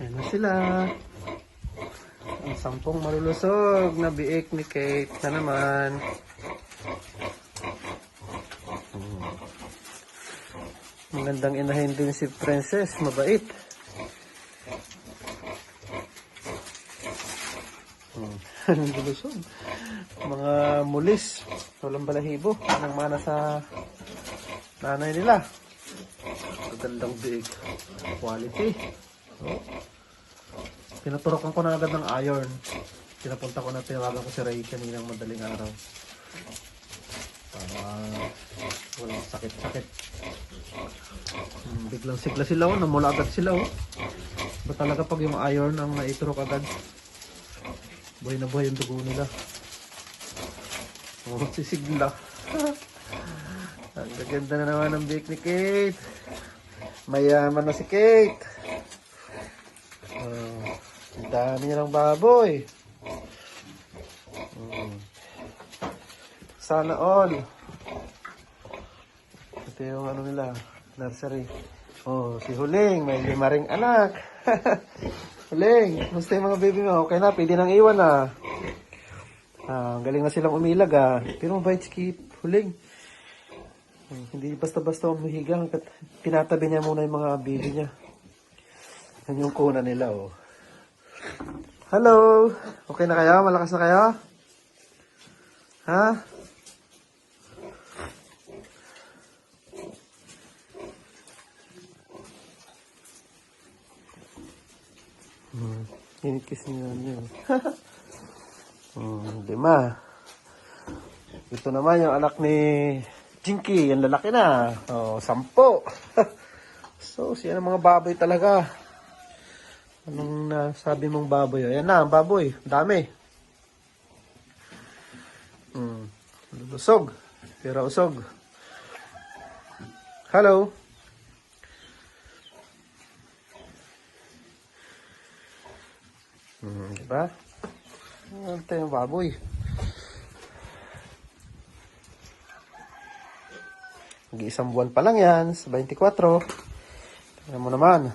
Ayan na sila. Ang 10 malulusog na biik ni Kate na naman. Magandang inahin din si Princess. Mabait. Lulusog. Mga mulis. Walang balahibo. Anong mana sa nanay nila. Magandang biik. Quality. Oh. Pinaturokan ko na agad ng iron. Pinapunta ko na, tinawagan ko si Ray kaninang madaling araw. Para walang sakit-sakit. Biglang sigla sila oh, namula agad sila oh. Ba talaga pag yung iron ang naiturok agad? Buhay na buhay yung dugo nila. Oh, sisigla. Ang gaganda na naman ng bake ni Kate. Mayaman na si Kate. Ang dami niya ng baboy. Sana all. Ito yung ano nila, nursery. Oh, si Huling, may 5 ring anak. Huling, gusto yung mga baby mo? Okay na, pwede nang iwan ah. Galing na silang umilag ah. Pero mabait si Huling. Hindi basta-basta umihiga. Tinatabi niya muna yung mga baby niya. Yan yung kuna nila oh. Hello! Okay na kayo? Malakas na kayo? Ha? Kinikis niya niyo. Lima. Ito naman yung anak ni Jinky. Yung lalaki na. Oh, 10. So, siya ng mga baboy talaga. Anong nasabi mong baboy? Ayan na, baboy. Dami. Lusog. Pero usog. Hello. Diba? Ito yung baboy. Mag-iisang buwan pa lang yan. Sa 24. Tignan mo naman.